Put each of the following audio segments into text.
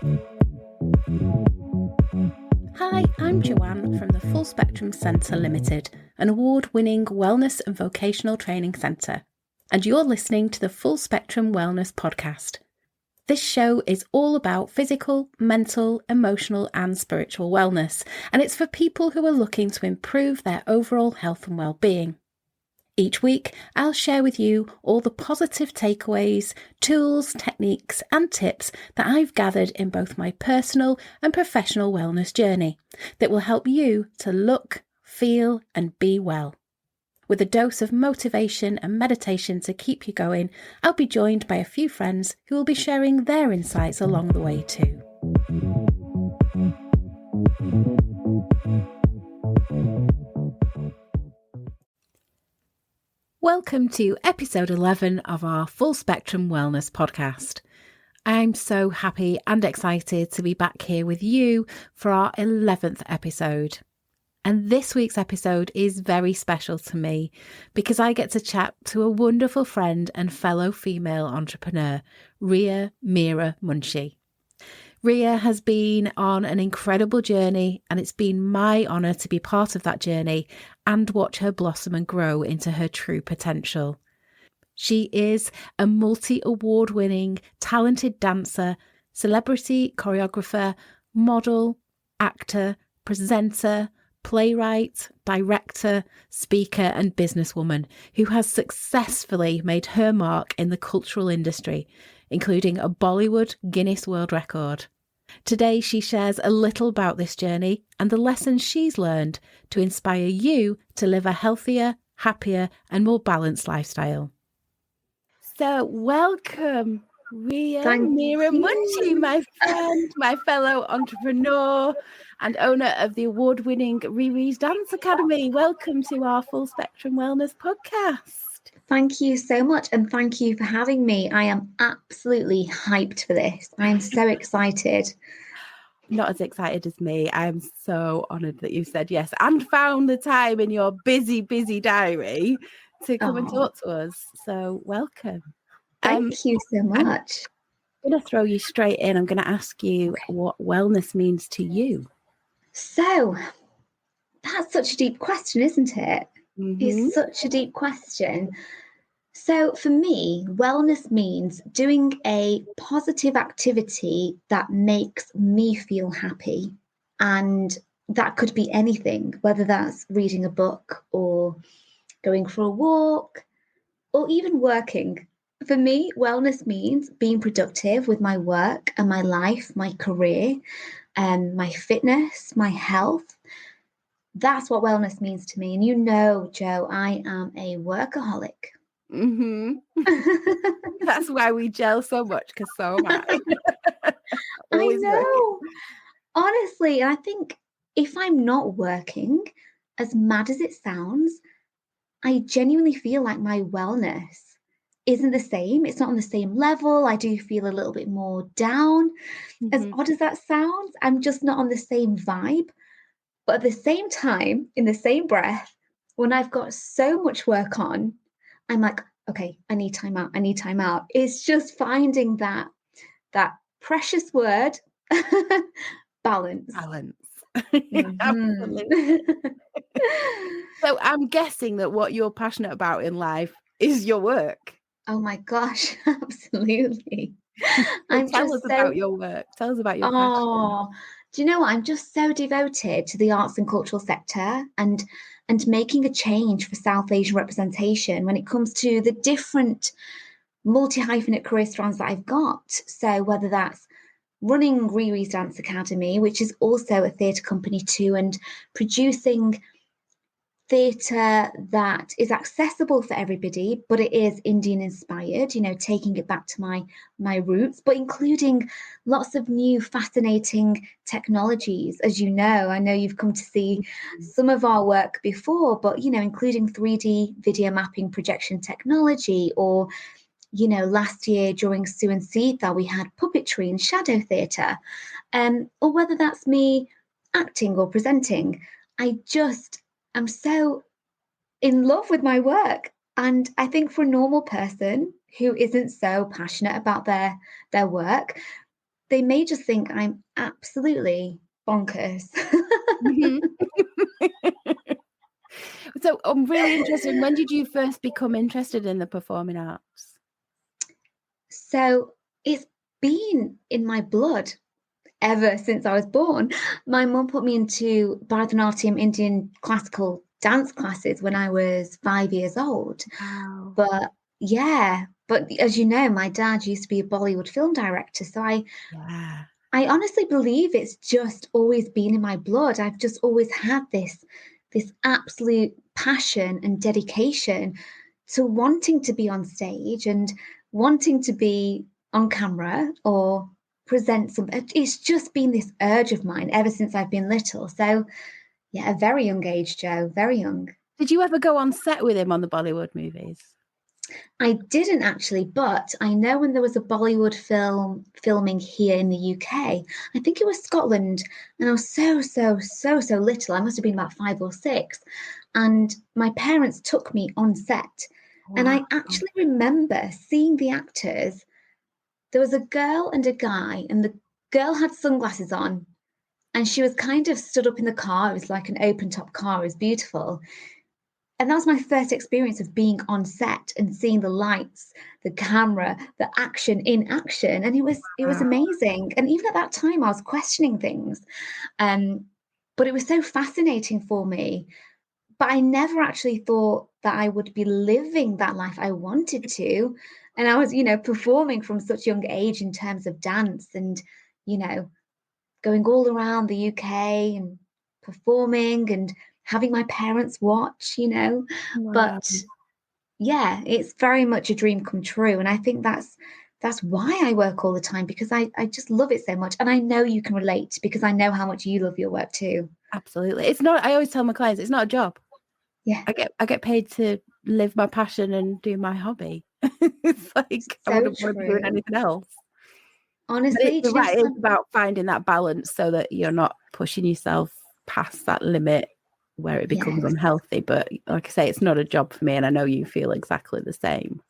Hi, I'm Joanne from the Full Spectrum Centre Limited, an award-winning wellness and vocational training centre, and you're listening to the Full Spectrum Wellness Podcast. This show is all about physical, mental, emotional and spiritual wellness, and it's for people who are looking to improve their overall health and well-being. Each week, I'll share with you all the positive takeaways, tools, techniques and tips that I've gathered in both my personal and professional wellness journey that will help you to look, feel and be well. With a dose of motivation and meditation to keep you going, I'll be joined by a few friends who will be sharing their insights along the way too. Welcome to episode 11 of our Full Spectrum Wellness Podcast. I'm so happy and excited to be back here with you for our 11th episode. And this week's episode is very special to me because I get to chat to a wonderful friend and fellow female entrepreneur, Ria Meera Munshi. Ria has been on an incredible journey and it's been my honour to be part of that journey and watch her blossom and grow into her true potential. She is a multi-award-winning, talented dancer, celebrity choreographer, model, actor, presenter, playwright, director, speaker and businesswoman who has successfully made her mark in the cultural industry, including a Bollywood Guinness World Record. Today, she shares a little about this journey and the lessons she's learned to inspire you to live a healthier, happier and more balanced lifestyle. So welcome, Ria Meera Munshi, my friend, my fellow entrepreneur and owner of the award-winning Riri's Dance Academy. Welcome to our Full Spectrum Wellness Podcast. Thank you so much and thank you for having me. I am absolutely hyped for this. I'm so excited. Not as excited as me. I'm so honoured that you said yes and found the time in your busy diary to come and talk to us. So welcome. Thank you so much. I'm going to throw you straight in. I'm going to ask you what wellness means to you. So that's such a deep question, isn't it? Mm-hmm. It's such a deep question. So for me, wellness means doing a positive activity that makes me feel happy. And that could be anything, whether that's reading a book or going for a walk or even working. For me, wellness means being productive with my work and my life, my career, my fitness, my health. That's what wellness means to me. And you know, Jo, I am a workaholic. Mm-hmm. That's why we gel so much, because so am I. I know. Honestly, I think if I'm not working, as mad as it sounds, I genuinely feel like my wellness isn't the same. It's not on the same level. I do feel a little bit more down. Mm-hmm. As odd as that sounds, I'm just not on the same vibe. But at the same time, in the same breath, when I've got so much work on, I'm like, okay, I need time out. I need time out. It's just finding that precious word, balance. Balance. Mm-hmm. Absolutely. So I'm guessing that what you're passionate about in life is your work. Oh my gosh, absolutely. Tell us about your work. Tell us about your passion. Do you know what? I'm just so devoted to the arts and cultural sector and making a change for South Asian representation when it comes to the different multi-hyphenate career strands that I've got. So whether that's running Riri's Dance Academy, which is also a theatre company too, and producing theatre that is accessible for everybody, but it is Indian inspired, you know, taking it back to my roots, but including lots of new fascinating technologies. As you know, I know you've come to see some of our work before, but, you know, including 3D video mapping projection technology, or, you know, last year during Sue and Sita, we had puppetry and shadow theatre, or whether that's me acting or presenting. I'm so in love with my work. And I think for a normal person who isn't so passionate about their work, they may just think I'm absolutely bonkers. Mhm. So I'm really interested. When did you first become interested in the performing arts? So it's been in my blood ever since I was born. My mum put me into Bharatanatyam, Indian classical dance classes when I was 5 years old. Wow. But as you know, my dad used to be a Bollywood film director. So I honestly believe it's just always been in my blood. I've just always had this absolute passion and dedication to wanting to be on stage and wanting to be on camera or present some. It's just been this urge of mine ever since I've been little. So yeah, a very young age, Joe, very young. Did you ever go on set with him on the Bollywood movies? I didn't actually, but I know when there was a Bollywood film filming here in the UK, I think it was Scotland, and I was so little. I must have been about 5 or 6. And my parents took me on set. And I Wow. actually remember seeing the actors. There was a girl and a guy, and the girl had sunglasses on, and she was kind of stood up in the car. It was like an open top car, it was beautiful. And that was my first experience of being on set and seeing the lights, the camera, the action in action. And it was amazing. And even at that time, I was questioning things. But it was so fascinating for me. But I never actually thought that I would be living that life I wanted to. And I was, performing from such a young age in terms of dance and, going all around the UK and performing and having my parents watch. Wow. But yeah, it's very much a dream come true. And I think that's why I work all the time, because I just love it so much. And I know you can relate because I know how much you love your work too. Absolutely. It's not, I always tell my clients, it's not a job. Yeah. I get paid to live my passion and do my hobby. It's like I So wouldn't want to be doing true. anything else. Honestly, But it's about finding that balance so that you're not pushing yourself past that limit where it becomes yes, unhealthy. But like I say, it's not a job for me, and I know you feel exactly the same.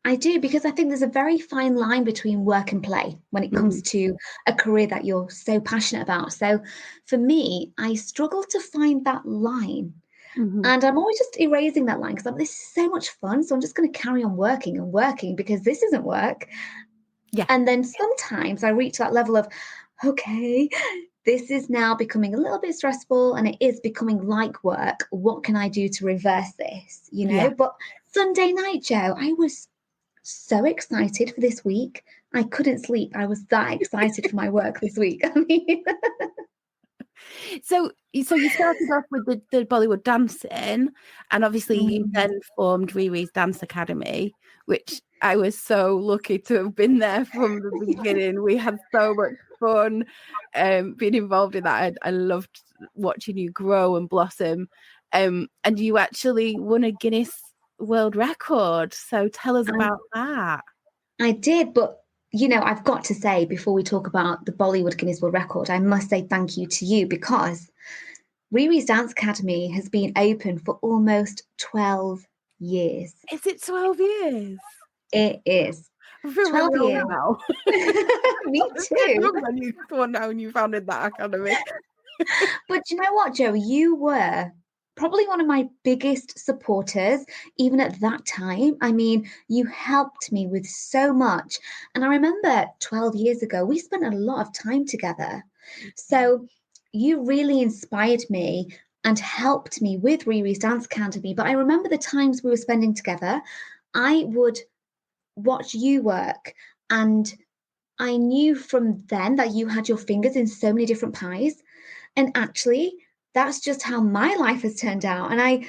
I do, because I think there's a very fine line between work and play when it comes to a career that you're so passionate about. So for me, I struggle to find that line. And I'm always just erasing that line because this is so much fun. So I'm just going to carry on working and working because this isn't work. Yeah. And then sometimes I reach that level of, okay, this is now becoming a little bit stressful and it is becoming like work. What can I do to reverse this? Yeah. But Sunday night, Joe, I was so excited for this week. I couldn't sleep. I was that excited for my work this week. I mean, So you started off with the Bollywood dancing, and obviously you then formed Riri's Dance Academy, which I was so lucky to have been there from the beginning. We had so much fun being involved in that. I loved watching you grow and blossom. And you actually won a Guinness World Record. So tell us about that. I did, but I've got to say, before we talk about the Bollywood Guinness World Record, I must say thank you to you, because Riri's Dance Academy has been open for almost 12 years. Is it 12 years? It is. I feel 12 really years. old now. Me too. When you founded that academy. But you know what, Joe? You were probably one of my biggest supporters, even at that time. I mean, you helped me with so much. And I remember 12 years ago, we spent a lot of time together. So you really inspired me and helped me with Riri's Dance Academy. But I remember the times we were spending together. I would watch you work, and I knew from then that you had your fingers in so many different pies. And actually, that's just how my life has turned out. And I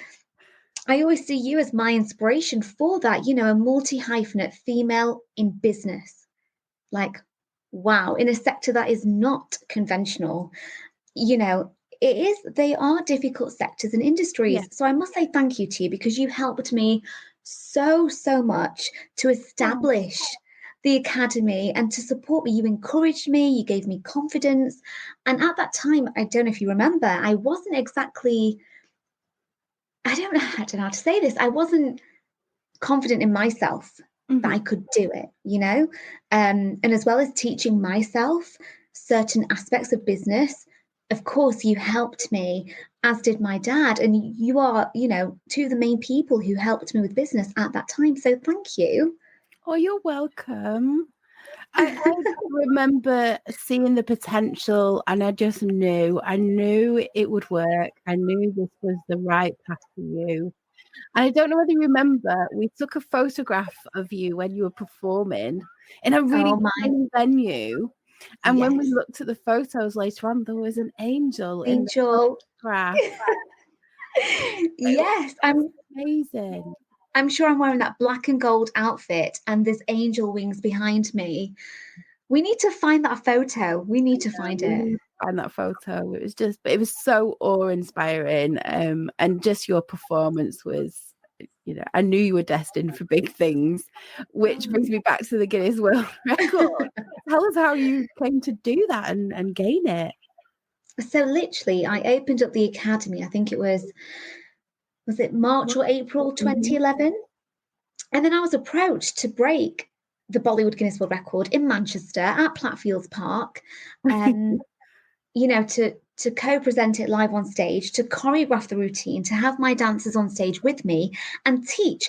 always see you as my inspiration for that, a multi-hyphenate female in business. Like, wow, in a sector that is not conventional. They are difficult sectors and industries. Yeah. So I must say thank you to you, because you helped me so much to establish the academy and to support me. You encouraged me, you gave me confidence. And at that time, I don't know if you remember, I wasn't exactly, I don't know how to say this. I wasn't confident in myself. that I could do it, and as well as teaching myself certain aspects of business. Of course, you helped me, as did my dad, and you are, two of the main people who helped me with business at that time. So thank you. Oh, you're welcome. I remember seeing the potential, and I just knew it would work. I knew this was the right path for you. And I don't know whether you remember, we took a photograph of you when you were performing in a really tiny venue. And when we looked at the photos later on, there was an angel in the photograph. Yes, amazing. I'm sure I'm wearing that black and gold outfit and there's angel wings behind me. We need to find that photo. We need to find it. Find that photo. It was so awe-inspiring. And just your performance was, I knew you were destined for big things, which brings me back to the Guinness World Record. Tell us how you came to do that and gain it. So literally, I opened up the academy. I think it was it March or April 2011? And then I was approached to break the Bollywood Guinness World Record in Manchester at Platfields Park, to co-present it live on stage, to choreograph the routine, to have my dancers on stage with me and teach,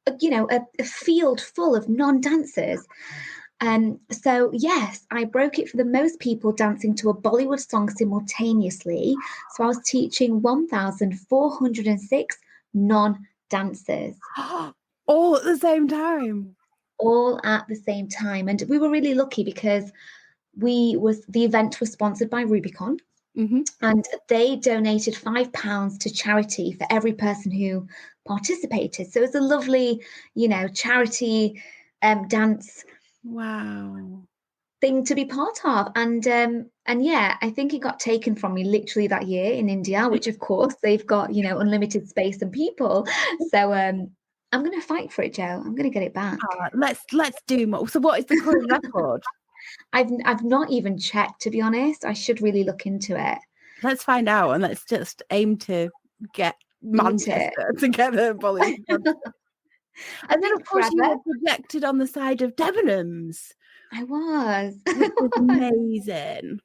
a field full of non-dancers. So yes, I broke it for the most people dancing to a Bollywood song simultaneously. So I was teaching 1,406 non-dancers. All at the same time? All at the same time. And we were really lucky because the event was sponsored by Rubicon. And they donated £5 to charity for every person who participated. So it was a lovely, charity dance. Wow. Thing to be part of. And yeah, I think it got taken from me literally that year in India, which of course they've got, unlimited space and people. So I'm going to fight for it, Jo. I'm going to get it back. Let's do more. So what is the current record? I've not even checked, to be honest. I should really look into it. Let's find out, and let's just aim to get Manchester together, Bollywood. And then, of course, you were projected on the side of Debenhams. I was. Which was amazing.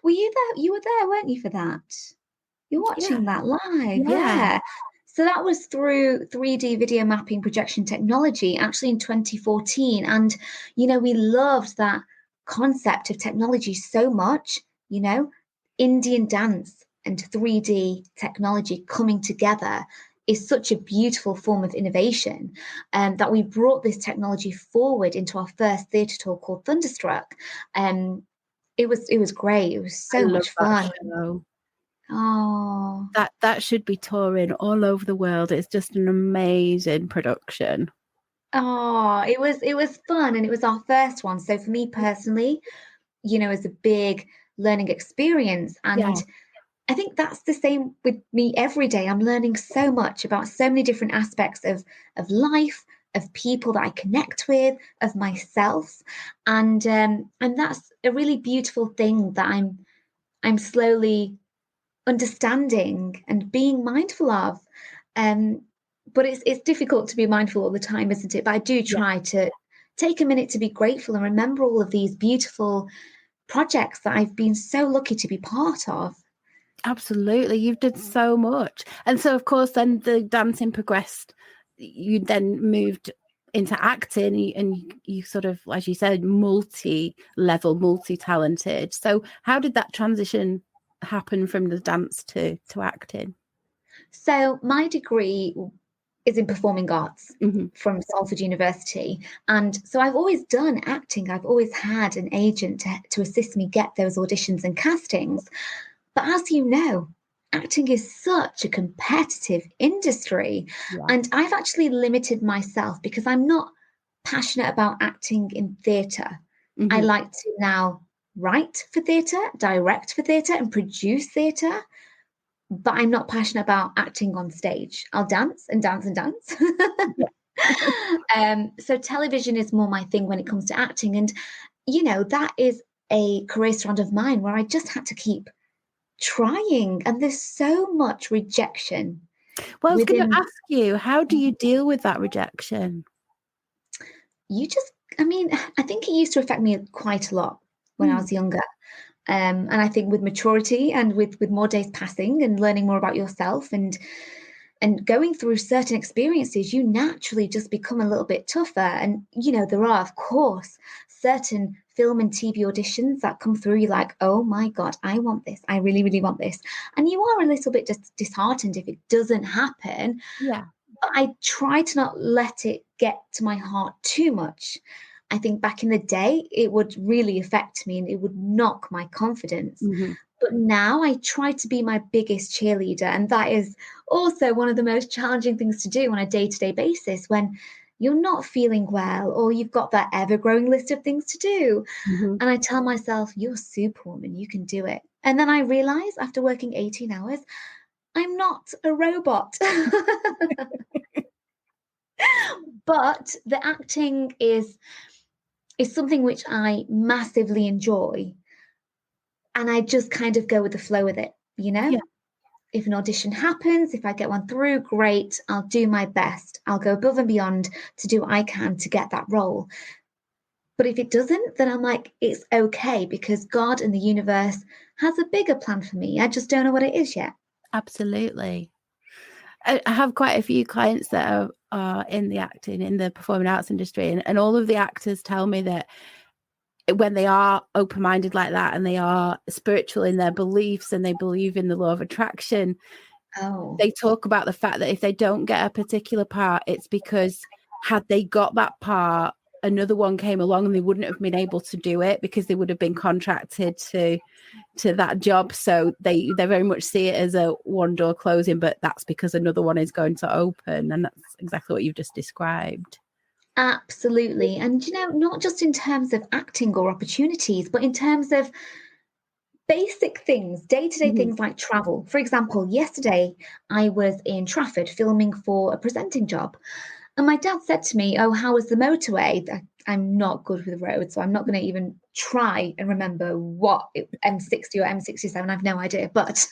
Were you there? You were there, weren't you, for that? You're watching that live. Yeah. So that was through 3D video mapping projection technology, actually in 2014. And, we loved that concept of technology so much, Indian dance and 3D technology coming together is such a beautiful form of innovation, that we brought this technology forward into our first theatre tour called Thunderstruck. It was great. It was so much fun. Oh, that should be touring all over the world. It's just an amazing production. Oh, it was fun, and it was our first one. So for me personally, it's a big learning experience, and I think that's the same with me every day. I'm learning so much about so many different aspects of life, of people that I connect with, of myself, and that's a really beautiful thing that I'm slowly understanding and being mindful of. But it's difficult to be mindful all the time, isn't it? But I do try to take a minute to be grateful and remember all of these beautiful projects that I've been so lucky to be part of. Absolutely. You've done so much. And so, of course, then the dancing progressed. You then moved into acting, and you sort of, as you said, multi-level, multi-talented. So how did that transition happen from the dance to acting? So my degree is in performing arts from Salford University. And so I've always done acting. I've always had an agent to assist me get those auditions and castings. But as you know, acting is such a competitive industry. And I've actually limited myself because I'm not passionate about acting in theatre. I like to now write for theatre, direct for theatre, and produce theatre. But I'm not passionate about acting on stage. I'll dance and dance and dance. So television is more my thing when it comes to acting. And, that is a career strand of mine where I just had to keep trying. And there's so much rejection. Well, I was going to ask you, how do you deal with that rejection? I think it used to affect me quite a lot when I was younger. And I think with maturity and with more days passing and learning more about yourself and going through certain experiences, you naturally just become a little bit tougher. And, there are, of course, certain film and TV auditions that come through. You're like, oh my God, I want this. I really, really want this. And you are a little bit disheartened if it doesn't happen. Yeah. But I try to not let it get to my heart too much. I think back in the day, it would really affect me and it would knock my confidence. Mm-hmm. But now I try to be my biggest cheerleader. And that is also one of the most challenging things to do on a day-to-day basis when you're not feeling well or you've got that ever-growing list of things to do. Mm-hmm. And I tell myself, you're Superwoman, you can do it. And then I realize after working 18 hours, I'm not a robot. But the acting is something which I massively enjoy. And I just kind of go with the flow with it, Yeah. If an audition happens, if I get one through, great, I'll do my best. I'll go above and beyond to do what I can to get that role. But if it doesn't, then I'm like, it's okay because God and the universe has a bigger plan for me. I just don't know what it is yet. Absolutely. I have quite a few clients that are in the acting, in the performing arts industry, and all of the actors tell me that when they are open-minded like that and they are spiritual in their beliefs and they believe in the law of attraction, they talk about the fact that if they don't get a particular part, it's because had they got that part, another one came along and they wouldn't have been able to do it because they would have been contracted to that job. So they very much see it as a one door closing, but that's because another one is going to open. And that's exactly what you've just described. Absolutely. And, not just in terms of acting or opportunities, but in terms of basic things, day-to-day things like travel. For example, yesterday I was in Trafford filming for a presenting job. And my dad said to me, oh, how was the motorway? I'm not good with roads, so I'm not going to even try and remember what M60 or M67. I have no idea. But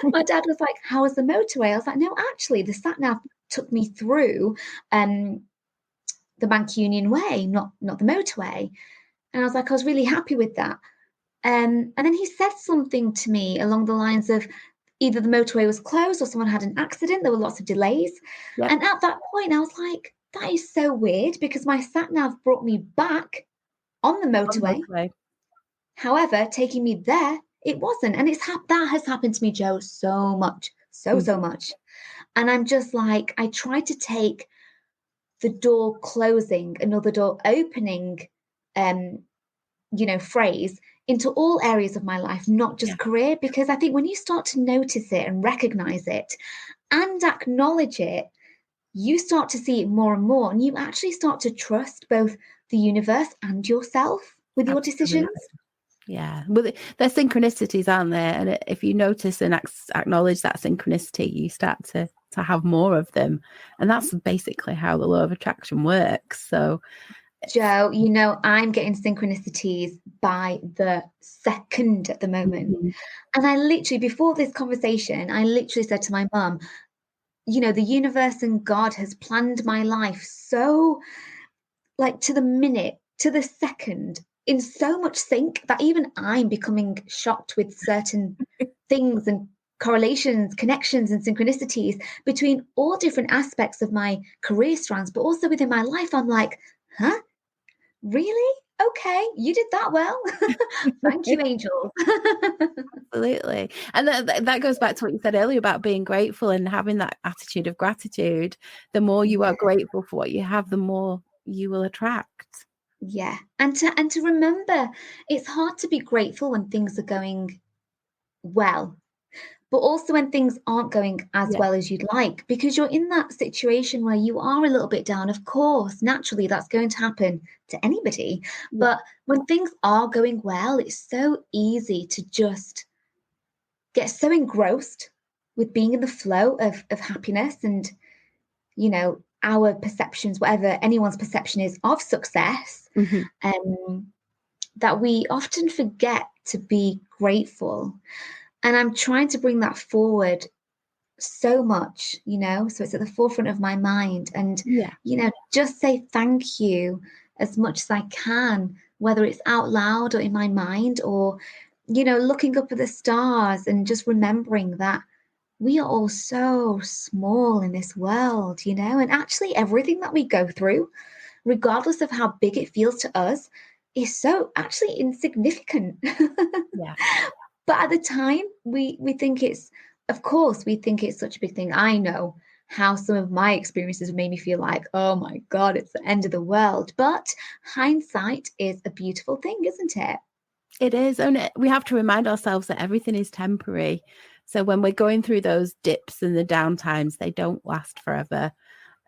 my dad was like, how was the motorway? I was like, no, actually, the sat-nav took me through the Bank Union Way, not the motorway. And I was like, I was really happy with that. And then he said something to me along the lines of either the motorway was closed or someone had an accident. There were lots of delays. Yep. And at that point, I was like, that is so weird because my sat-nav brought me back on the motorway. However, taking me there, it wasn't. And that has happened to me, Jo, so much, so much. And I'm just like, I try to take the door closing, another door opening, phrase into all areas of my life, not just career, because I think when you start to notice it and recognize it and acknowledge it, you start to see it more and more, and you actually start to trust both the universe and yourself with your decisions. Yeah, well, there's synchronicities, aren't there? And if you notice and acknowledge that synchronicity, you start to have more of them, and that's basically how the law of attraction works. So, Jo, I'm getting synchronicities by the second at the moment. And I literally, before this conversation, I literally said to my mum, the universe and God has planned my life so, like, to the minute, to the second, in so much sync that even I'm becoming shocked with certain things and correlations, connections, and synchronicities between all different aspects of my career strands, but also within my life. I'm like, huh? Really? Okay, you did that well. Thank you, angel. Absolutely. And that goes back to what you said earlier about being grateful and having that attitude of gratitude. The more you are grateful for what you have, the more you will attract. Yeah. And to remember, it's hard to be grateful when things are going well, but also when things aren't going as well as you'd like, because you're in that situation where you are a little bit down. Of course, naturally, that's going to happen to anybody. But when things are going well, it's so easy to just get so engrossed with being in the flow of happiness and, our perceptions, whatever anyone's perception is of success, that we often forget to be grateful. And I'm trying to bring that forward so much, so it's at the forefront of my mind. And, Yeah. Just say thank you as much as I can, whether it's out loud or in my mind, or, looking up at the stars and just remembering that we are all so small in this world, and actually everything that we go through, regardless of how big it feels to us, is so actually insignificant. Yeah. But at the time, we think of course, we think it's such a big thing. I know how some of my experiences made me feel like, oh my God, it's the end of the world. But hindsight is a beautiful thing, isn't it? It is. And we have to remind ourselves that everything is temporary. So when we're going through those dips and the downtimes, they don't last forever.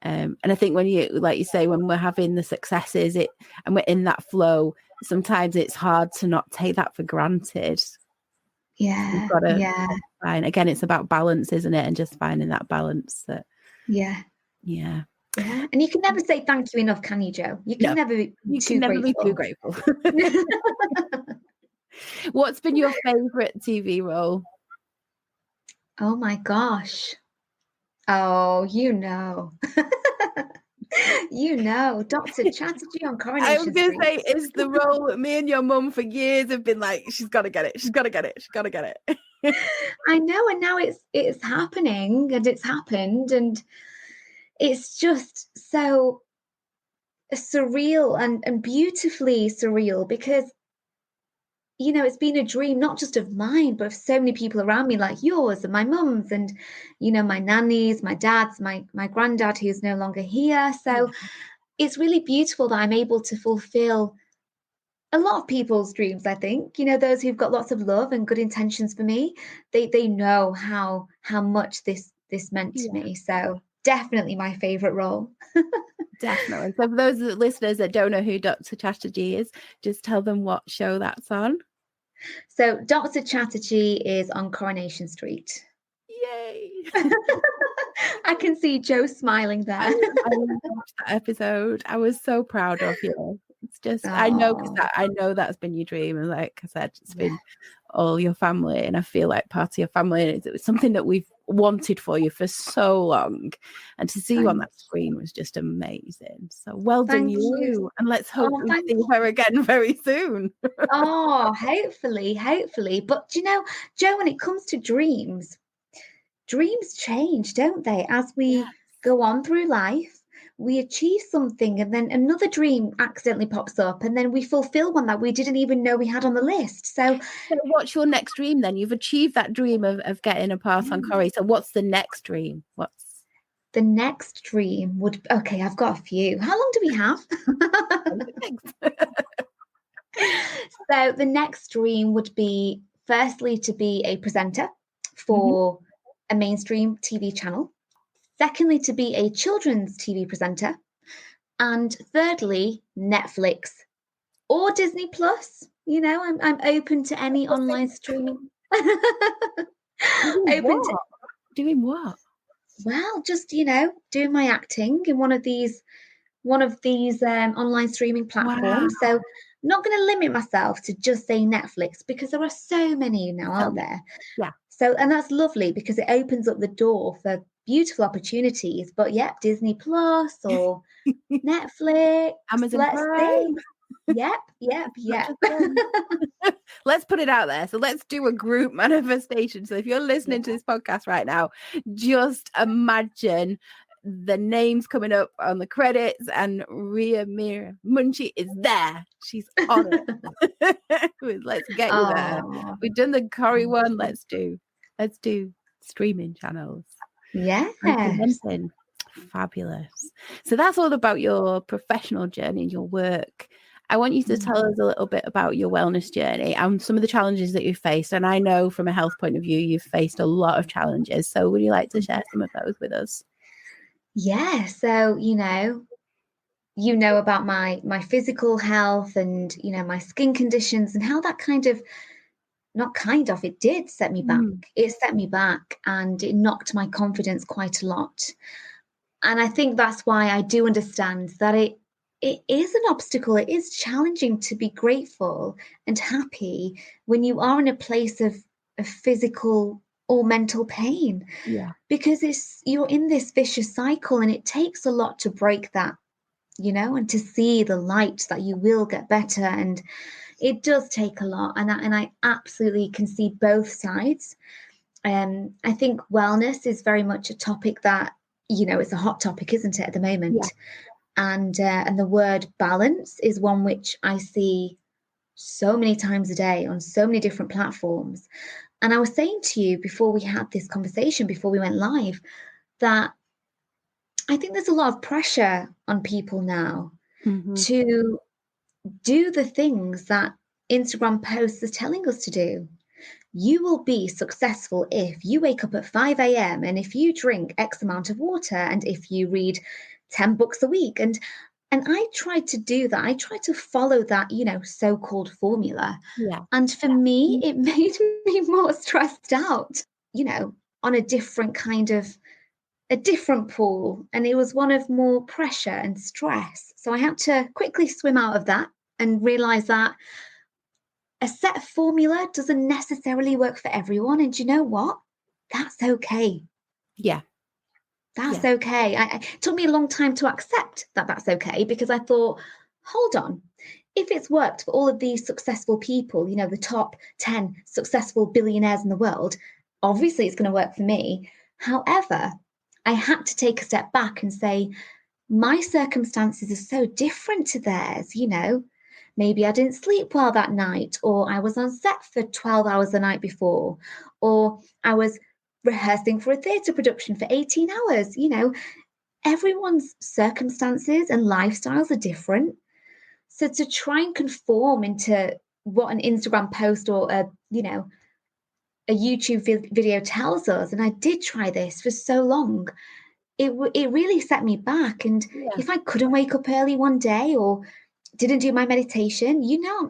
And I think when you, like you say, when we're having the successes and we're in that flow, sometimes it's hard to not take that for granted. Yeah. You've got to find, again, it's about balance, isn't it? And just finding that balance. Yeah. And you can never say thank you enough, can you, Jo? You can never be too grateful. What's been your favorite TV role? Oh my gosh. Oh, Dr. Chaterjee on Coronation Street. I was going to say, it's the role that me and your mum for years have been like, she's got to get it. She's got to get it. She's got to get it. I know. And now it's happening, and it's happened. And it's just so surreal and beautifully surreal, because it's been a dream, not just of mine, but of so many people around me, like yours and my mum's, and my nannies, my dad's, my granddad, who's no longer here. So it's really beautiful that I'm able to fulfill a lot of people's dreams. I think those who've got lots of love and good intentions for me, they know how much this meant to me. So definitely my favorite role. Definitely. So for those listeners that don't know who Dr. Chaterjee is, just tell them what show that's on. So Dr. Chaterjee is on Coronation Street. Yay! I can see Jo smiling there. I watched that episode. I was so proud of you. It's just, I know that's been your dream. And like I said, it's been all your family. And I feel like part of your family. It was something that we've wanted for you for so long. And to see you on that screen was just amazing. So well done you. And let's hope we see her again very soon. Hopefully. But Jo, when it comes to dreams change, don't they? As we go on through life, we achieve something, and then another dream accidentally pops up, and then we fulfill one that we didn't even know we had on the list. So what's your next dream then? You've achieved that dream of getting a part on Corrie. So what's the next dream? The next dream would... Okay, I've got a few. How long do we have? So the next dream would be, firstly, to be a presenter for a mainstream TV channel. Secondly, to be a children's TV presenter. And thirdly, Netflix or Disney Plus. I'm open to any online streaming. Doing what? Well, just, doing my acting in one of these online streaming platforms. Wow. So not going to limit myself to just say Netflix, because there are so many now out there. Yeah. So, and that's lovely, because it opens up the door for beautiful opportunities. But Disney Plus or Netflix, Amazon Prime. Yep. Let's put it out there. So let's do a group manifestation. So if you're listening to this podcast right now, just imagine the names coming up on the credits, and Ria Meera Munshi is there. She's on it. Let's get you there. We've done the Corrie one. Let's do streaming channels. Yeah. Fabulous. So that's all about your professional journey and your work. I want you to tell us a little bit about your wellness journey and some of the challenges that you've faced. And I know from a health point of view, you've faced a lot of challenges. So would you like to share some of those with us? Yeah. So, about my physical health and, my skin conditions, and how that it did set me back. It set me back, and it knocked my confidence quite a lot. And I think that's why I do understand that it is an obstacle. It is challenging to be grateful and happy when you are in a place of physical or mental pain. Yeah. Because you're in this vicious cycle, and it takes a lot to break that, and to see the light that you will get better. And it does take a lot. And I absolutely can see both sides. I think wellness is very much a topic that, it's a hot topic, isn't it, at the moment? Yeah. And the word balance is one which I see so many times a day on so many different platforms. And I was saying to you before we had this conversation, before we went live, that I think there's a lot of pressure on people now to do the things that Instagram posts are telling us to do. You will be successful if you wake up at 5 a.m. and if you drink X amount of water and if you read 10 books a week. And I tried to do that. I tried to follow that, so-called formula. Yeah. And for me, it made me more stressed out, on a different pool. And it was one of more pressure and stress. So I had to quickly swim out of that and realize that a set formula doesn't necessarily work for everyone. And you know what? That's okay. Yeah. That's okay. It took me a long time to accept that that's okay, because I thought, hold on, if it's worked for all of these successful people, the top 10 successful billionaires in the world, obviously it's going to work for me. However, I had to take a step back and say, my circumstances are so different to theirs, Maybe I didn't sleep well that night, or I was on set for 12 hours the night before, or I was rehearsing for a theatre production for 18 hours. Everyone's circumstances and lifestyles are different. So to try and conform into what an Instagram post or a YouTube video tells us, and I did try this for so long, it really set me back. And if I couldn't wake up early one day or didn't do my meditation,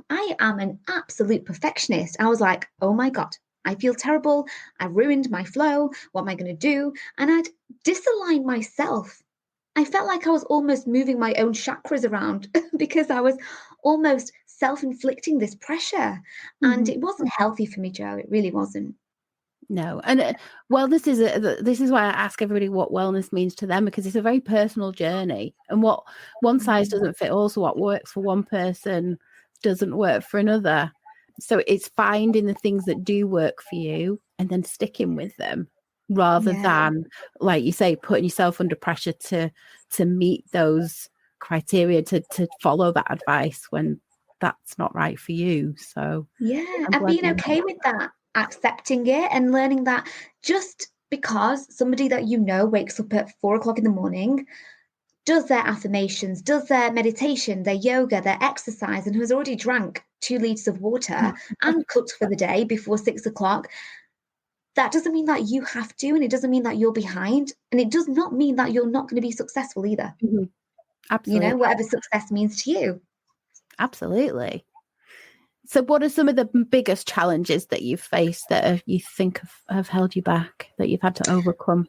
I am an absolute perfectionist. I was like, oh my God, I feel terrible. I ruined my flow. What am I going to do? And I'd disalign myself. I felt like I was almost moving my own chakras around because I was almost self-inflicting this pressure. And it wasn't healthy for me, Jo. It really wasn't. No. And this is why I ask everybody what wellness means to them, because it's a very personal journey, and what one size doesn't fit all. So what works for one person doesn't work for another. So it's finding the things that do work for you and then sticking with them, rather than, like you say, putting yourself under pressure to meet those criteria, to follow that advice when that's not right for you. So and being okay with that, accepting it and learning that just because somebody that wakes up at 4 o'clock in the morning, does their affirmations, does their meditation, their yoga, their exercise, and who has already drank 2 liters of water and cooked for the day before 6 o'clock, that doesn't mean that you have to, and it doesn't mean that you're behind, and it does not mean that you're not going to be successful either. Absolutely. Whatever success means to you. Absolutely. So what are some of the biggest challenges that you've faced that you think have held you back, that you've had to overcome?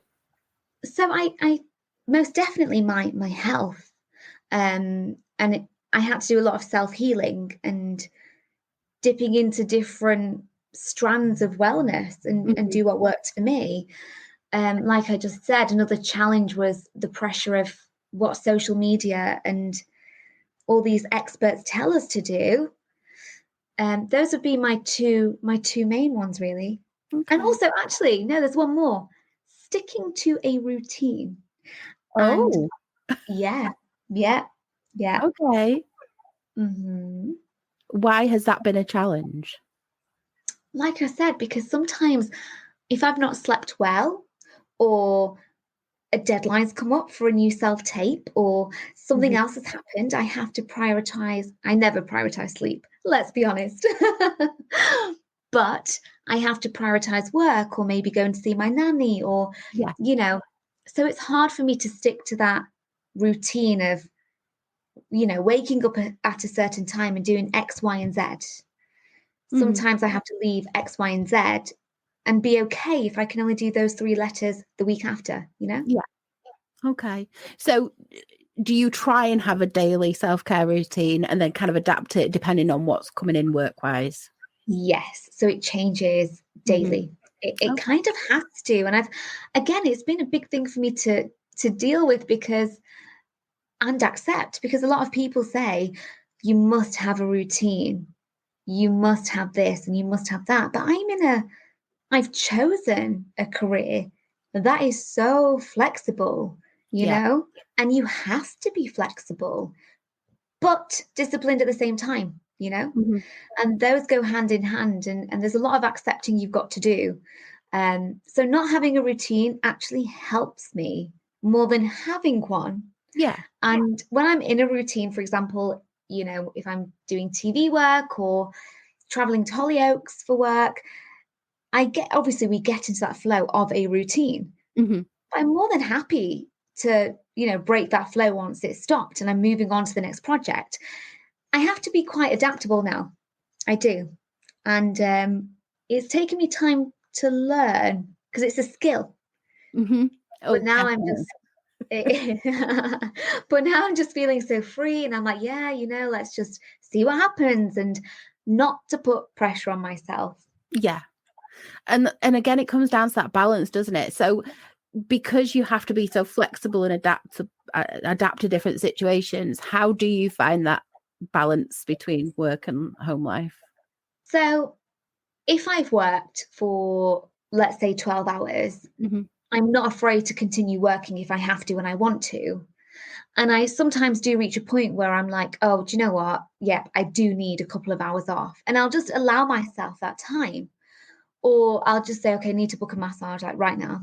So I most definitely my health, and I had to do a lot of self-healing and dipping into different strands of wellness and do what worked for me. Like I just said, another challenge was the pressure of what social media and all these experts tell us to do. Those would be my two main ones, really. Okay. And also, actually, no, there's one more. Sticking to a routine. Oh. And yeah. Okay. Why has that been a challenge? Like I said, because sometimes if I've not slept well, or a deadline's come up for a new self-tape, or something else has happened, I have to prioritize. I never prioritize sleep, let's be honest. But I have to prioritize work, or maybe go and see my nanny, or, so it's hard for me to stick to that routine of, waking up at a certain time and doing X, Y, and Z. Sometimes I have to leave X, Y, and Z and be okay if I can only do those 3 letters the week after, Yeah. Okay. So do you try and have a daily self-care routine and then kind of adapt it depending on what's coming in work-wise? Yes. So it changes daily. It kind of has to. And it's been a big thing for me to deal with and accept, because a lot of people say you must have a routine, you must have this and you must have that. But I've chosen a career that is so flexible, you know, and you have to be flexible, but disciplined at the same time, you know, and those go hand in hand. And there's a lot of accepting you've got to do. So not having a routine actually helps me more than having one. Yeah. And when I'm in a routine, for example, you know, if I'm doing TV work or traveling to Hollyoaks for work, we get into that flow of a routine. But I'm more than happy to, you know, break that flow once it's stopped and I'm moving on to the next project. I have to be quite adaptable now. I do. And it's taken me time to learn, because it's a skill. But now but now I'm just feeling so free, and I'm like, yeah, you know, let's just see what happens, and not to put pressure on myself. Yeah. And again, it comes down to that balance, doesn't it? So because you have to be so flexible and adapt to different situations, how do you find that balance between work and home life? So if I've worked for, let's say, 12 hours, I'm not afraid to continue working if I have to and I want to. And I sometimes do reach a point where I'm like, oh, do you know what? Yeah, I do need a couple of hours off. And I'll just allow myself that time. Or I'll just say, okay, I need to book a massage like right now.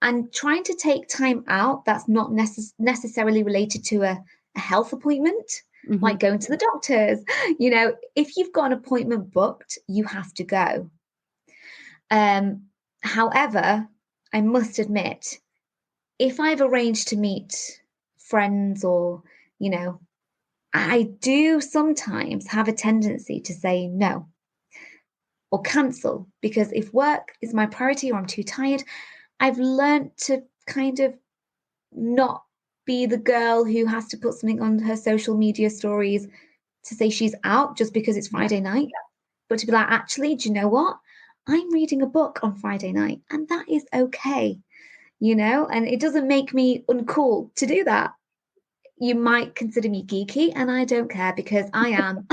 And trying to take time out that's not necessarily related to a health appointment, like going to the doctors. You know, if you've got an appointment booked, you have to go. However, I must admit, if I've arranged to meet friends or, you know, I do sometimes have a tendency to say no or cancel, because if work is my priority or I'm too tired, I've learned to kind of not be the girl who has to put something on her social media stories to say she's out just because it's Friday night, but to be like, actually, do you know what? I'm reading a book on Friday night, and that is okay, you know, and it doesn't make me uncool to do that. You might consider me geeky, and I don't care, because I am.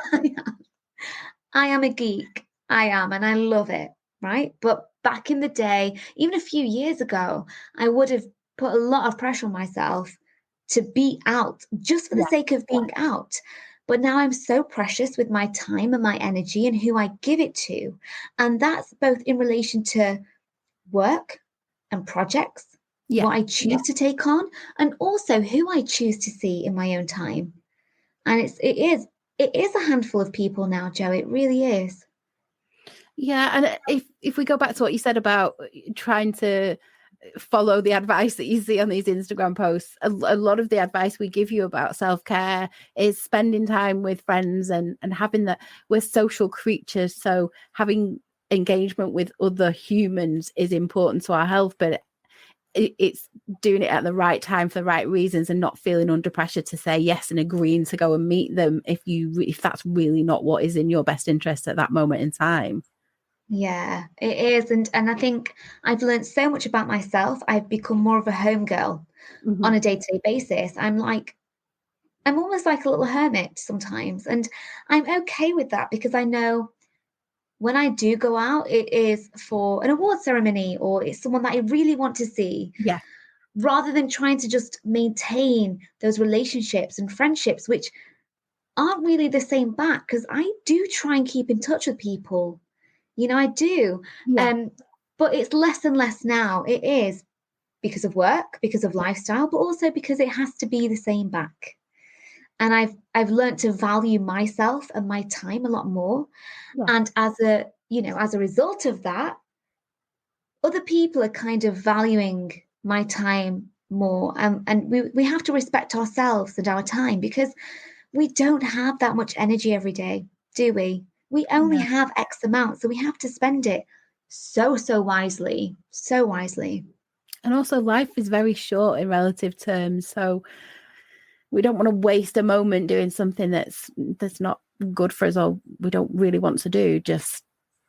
I am a geek. I am, and I love it, right? But back in the day, even a few years ago, I would have put a lot of pressure on myself to be out just for the sake of being out. But now I'm so precious with my time and my energy and who I give it to. And that's both in relation to work and projects, what I choose to take on, and also who I choose to see in my own time. And it is a handful of people now, Jo. It really is. Yeah. And if we go back to what you said about trying to follow the advice that you see on these Instagram posts, a lot of the advice we give you about self-care is spending time with friends and having that. We're social creatures, so having engagement with other humans is important to our health, but it's doing it at the right time for the right reasons, and not feeling under pressure to say yes and agreeing to go and meet them if that's really not what is in your best interest at that moment in time. Yeah, it is. And I think I've learned so much about myself. I've become more of a home girl on a day-to-day basis. I'm almost like a little hermit sometimes. And I'm okay with that, because I know when I do go out, it is for an award ceremony, or it's someone that I really want to see. Yeah. Rather than trying to just maintain those relationships and friendships, which aren't really the same back, because I do try and keep in touch with people. You know, I do. But it's less and less now. It is because of work, because of lifestyle, but also because it has to be the same back. And I've learned to value myself and my time a lot more. And as a result of that, other people are kind of valuing my time more. And we have to respect ourselves and our time, because we don't have that much energy every day, do we? We only have X amount, so we have to spend it so wisely, so wisely. And also, life is very short in relative terms, so we don't want to waste a moment doing something that's not good for us, or we don't really want to do. Just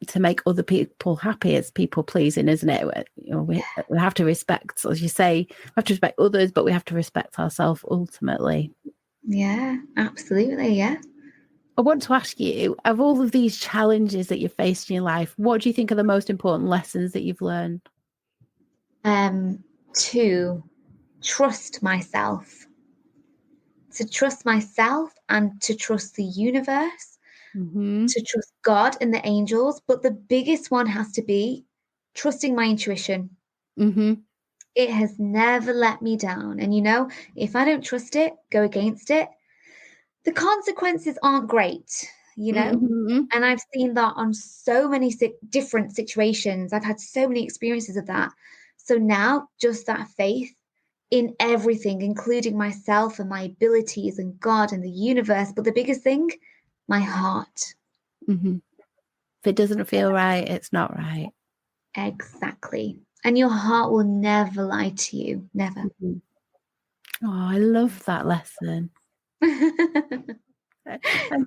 to make other people happy. It's people pleasing, isn't it? We have to respect, as you say, we have to respect others, but we have to respect ourselves ultimately. Yeah, absolutely. Yeah. I want to ask you, of all of these challenges that you've faced in your life, what do you think are the most important lessons that you've learned? To trust myself. To trust myself and to trust the universe, to trust God and the angels. But the biggest one has to be trusting my intuition. It has never let me down. And, if I don't trust it, go against it, the consequences aren't great, And I've seen that on so many different situations. I've had so many experiences of that. So now just that faith in everything, including myself and my abilities and God and the universe. But the biggest thing, my heart. If it doesn't feel right, it's not right. Exactly. And your heart will never lie to you. Never. Oh, I love that lesson. It's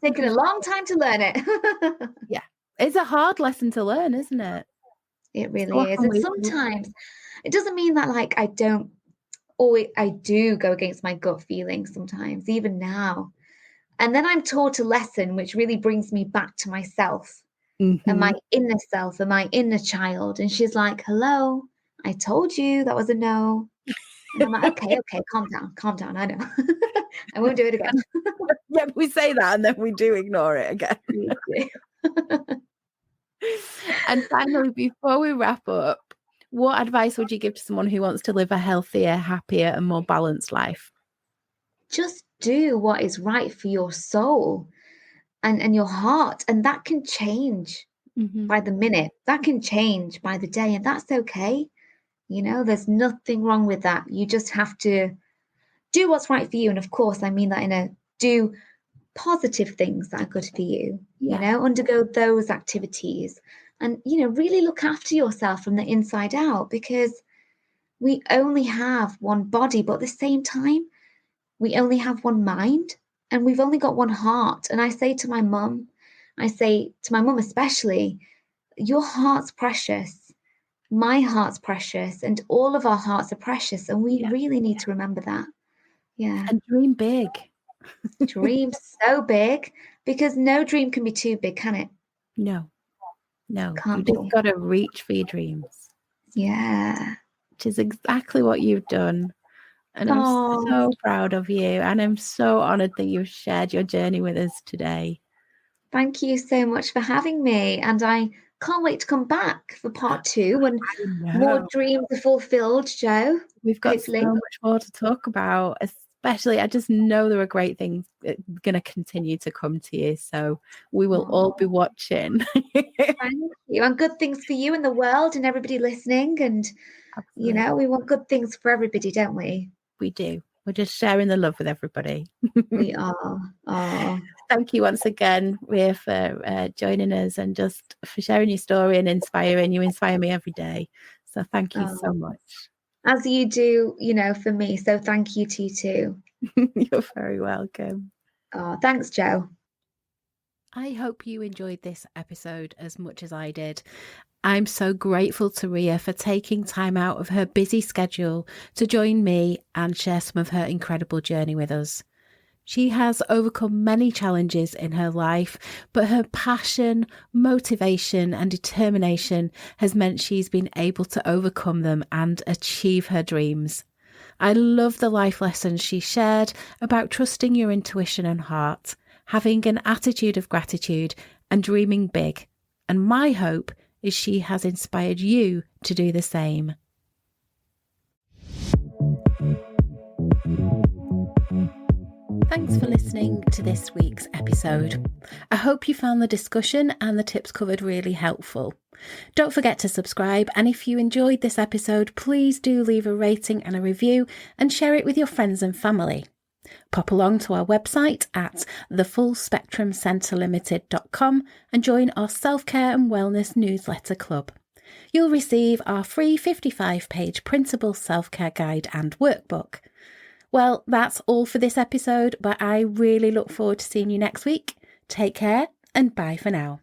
taken a long time to learn it. Yeah. It's a hard lesson to learn, isn't it? It really is. And sometimes it doesn't mean that I do go against my gut feelings sometimes, even now. And then I'm taught a lesson which really brings me back to myself and my inner self and my inner child. And she's like, hello, I told you that was a no. And I'm like, okay, calm down. I know. I won't do it again. Yeah, we say that and then we do ignore it again. We do. And finally, before we wrap up, what advice would you give to someone who wants to live a healthier, happier, and more balanced life? Just do what is right for your soul and your heart. And that can change by the minute. That can change by the day. And that's okay. There's nothing wrong with that. You just have to do what's right for you. And of course, I mean that do positive things that are good for you, undergo those activities and, really look after yourself from the inside out, because we only have one body, but at the same time, we only have one mind and we've only got one heart. And I say to my mum especially, your heart's precious. My heart's precious, and all of our hearts are precious. And we really need to remember that. Yeah. And dream big. Dream so big, because no dream can be too big, can it? No. Can't You've just got to reach for your dreams. Yeah. Which is exactly what you've done. And I'm so proud of you. And I'm so honoured that you've shared your journey with us today. Thank you so much for having me. And I can't wait to come back for part 2 when more dreams are fulfilled, Jo. We've got so much more to talk about, especially I just know there are great things going to continue to come to you. So we will all be watching. Thank you. And good things for you and the world and everybody listening. And, Absolutely. We want good things for everybody, don't we? We do. We're just sharing the love with everybody. We are. Oh. Thank you once again, Ria, for joining us and just for sharing your story and inspiring. You inspire me every day. So thank you so much. As you do, for me. So thank you to you too. You're very welcome. Oh, thanks, Jo. I hope you enjoyed this episode as much as I did. I'm so grateful to Ria for taking time out of her busy schedule to join me and share some of her incredible journey with us. She has overcome many challenges in her life, but her passion, motivation and determination has meant she's been able to overcome them and achieve her dreams. I love the life lessons she shared about trusting your intuition and heart, having an attitude of gratitude and dreaming big. And my hope is she has inspired you to do the same. Thanks for listening to this week's episode. I hope you found the discussion and the tips covered really helpful. Don't forget to subscribe, and if you enjoyed this episode, please do leave a rating and a review and share it with your friends and family. Pop along to our website at thefullspectrumcentrelimited.com and join our self-care and wellness newsletter club. You'll receive our free 55-page printable self-care guide and workbook. Well, that's all for this episode, but I really look forward to seeing you next week. Take care and bye for now.